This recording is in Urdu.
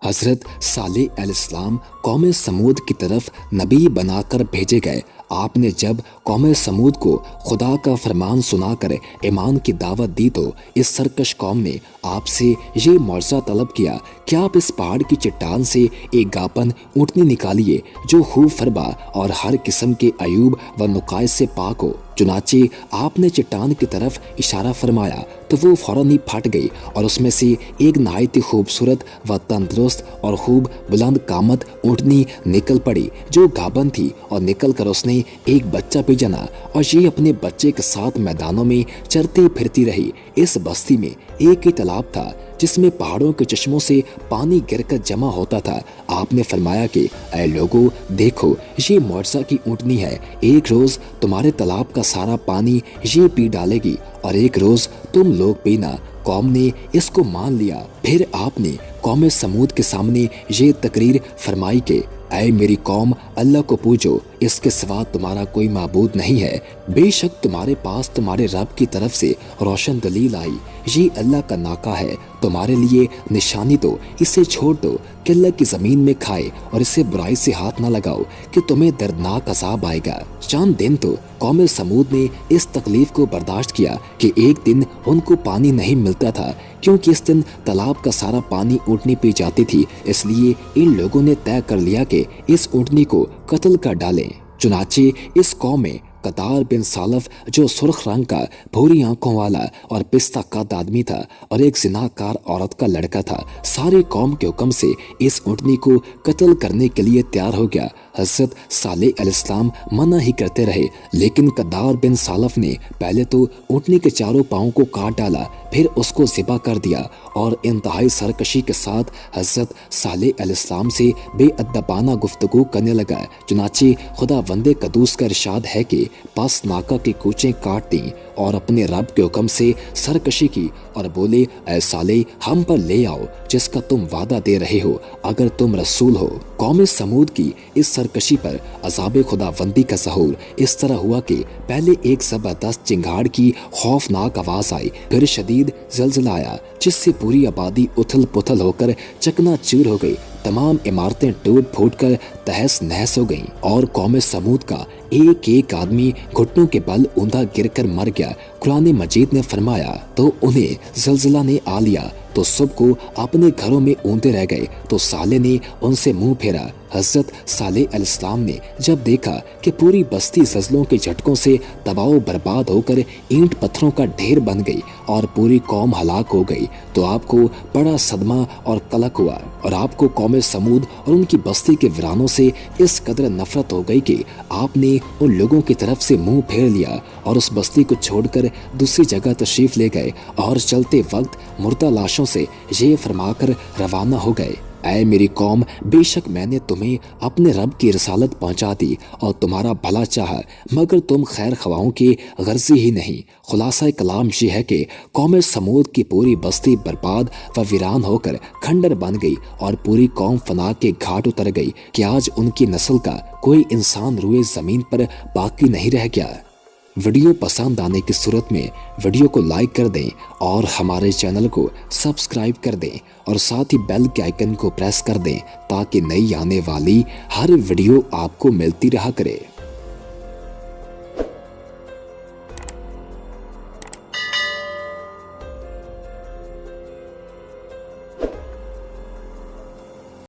حضرت صالح علیہ السلام قوم سمود کی طرف نبی بنا کر بھیجے گئے۔ آپ نے جب قوم سمود کو خدا کا فرمان سنا کر ایمان کی دعوت دی تو اس سرکش قوم نے آپ سے یہ معجزہ طلب کیا کہ آپ اس پہاڑ کی چٹان سے ایک گاپن اونٹنی نکالیے جو خوب فربا اور ہر قسم کے عیوب و نقائص سے پاک ہو۔ چنانچہ آپ نے چٹان کی طرف اشارہ فرمایا تو وہ فوراً ہی پھٹ گئی اور اس میں سے ایک نہایت ہی خوبصورت و تندرست اور خوب بلند قامت اونٹنی نکل پڑی جو گابن تھی، اور نکل کر اس نے ایک بچہ بھی جنا اور یہ اپنے بچے کے ساتھ میدانوں میں چرتی پھرتی رہی۔ اس بستی میں ایک ہی تالاب تھا جس میں پہاڑوں کے چشموں سے پانی گر کر جمع ہوتا تھا۔ آپ نے فرمایا کہ اے لوگو، دیکھو یہ معجزہ کی اونٹنی ہے، ایک روز تمہارے تالاب کا سارا پانی یہ پی ڈالے گی اور ایک روز تم لوگ پینا۔ قوم نے اس کو مان لیا۔ پھر آپ نے قوم سمود کے سامنے یہ تقریر فرمائی کہ اے میری قوم، اللہ کو پوجو، اس کے سوا تمہارا کوئی معبود نہیں ہے۔ بے شک تمہارے پاس تمہارے رب کی طرف سے روشن دلیل آئی، یہ اللہ کا ناکہ ہے، تمہارے لیے نشانی دو، اسے چھوڑ دو کہ اللہ کی زمین میں کھائے اور اسے برائی سے ہاتھ نہ لگاؤ کہ تمہیں دردناک عذاب آئے گا۔ چند دن تو قوم سمود نے اس تکلیف کو برداشت کیا کہ ایک دن ان کو پانی نہیں ملتا تھا، کیونکہ اس دن تالاب کا سارا پانی اونٹنی پی جاتی تھی۔ اس لیے ان لوگوں نے طے کر لیا کہ اس اونٹنی کو قتل کر ڈالیں۔ چنانچہ اس قوم میں قطار بن سالف جو سرخ رنگ کا بھوری آنکھوں والا اور پستہ قد آدمی تھا اور ایک زناکار عورت کا لڑکا تھا، ساری قوم کے حکم سے اس اونٹنی کو قتل کرنے کے لیے تیار ہو گیا۔ حضرت صالح علیہ السلام منع ہی کرتے رہے، لیکن قطار بن سالف نے پہلے تو اونٹنی کے چاروں پاؤں کو کاٹ ڈالا، پھر اس کو ذبح کر دیا اور انتہائی سرکشی کے ساتھ حضرت صالح علیہ السلام سے بے ادبانہ گفتگو کرنے لگا۔ چنانچہ خدا وند قدوس کا ارشاد ہے کہ پس ناکہ کی کوچیں کاٹ دیں اور اپنے رب کے حکم سے سرکشی کی اور بولے اے صالح، ہم پر لے آؤ جس کا تم وعدہ دے رہے ہو اگر تم رسول ہو۔ قوم سمود کی اس سرکشی پر عذاب خدا بندی کا ظہور اس طرح ہوا کہ پہلے ایک زبردست چنگاڑ کی خوفناک آواز آئی، پھر شدید زلزلہ آیا جس سے پوری آبادی اتھل پتھل ہو کر چکنا چور ہو گئی، تمام عمارتیں ٹوٹ پھوٹ کر تہس نہس ہو گئیں اور قوم سمود کا ایک ایک آدمی گھٹنوں کے بل اوندا گر کر مر گیا۔ قرآن مجید نے فرمایا تو انہیں زلزلہ نے آ لیا تو سب کو اپنے گھروں میں اونتے رہ گئے، تو صالح نے ان سے منہ پھیرا۔ حضرت صالح علیہ السلام نے جب دیکھا کہ پوری بستی زلزلوں کے جھٹکوں سے تباہ و برباد ہو کر اینٹ پتھروں کا ڈھیر بن گئی اور پوری قوم ہلاک ہو گئی تو آپ کو بڑا صدمہ اور قلق ہوا، اور آپ کو قوم سمود اور ان کی بستی کے ویرانوں سے اس قدر نفرت ہو گئی کہ آپ نے ان لوگوں کی طرف سے منہ پھیر لیا اور اس بستی کو چھوڑ کر دوسری جگہ تشریف لے گئے اور چلتے وقت مردہ لاشوں سے یہ فرما کر روانہ ہو گئے اے میری قوم، بے شک میں نے تمہیں اپنے رب کی رسالت پہنچا دی اور تمہارا بھلا چاہا، مگر تم خیر خواہوں کے غرضی ہی نہیں۔ خلاصہ کلام یہ ہے کہ قوم سمود کی پوری بستی برباد و ویران ہو کر کھنڈر بن گئی اور پوری قوم فنا کے گھاٹ اتر گئی کہ آج ان کی نسل کا کوئی انسان روئے زمین پر باقی نہیں رہ گیا۔ ویڈیو پسند آنے کی صورت میں ویڈیو کو لائک کر دیں اور ہمارے چینل کو سبسکرائب کر دیں اور ساتھ ہی بیل کے آئیکن کو پریس کر دیں تاکہ نئی آنے والی ہر ویڈیو آپ کو ملتی رہا کرے۔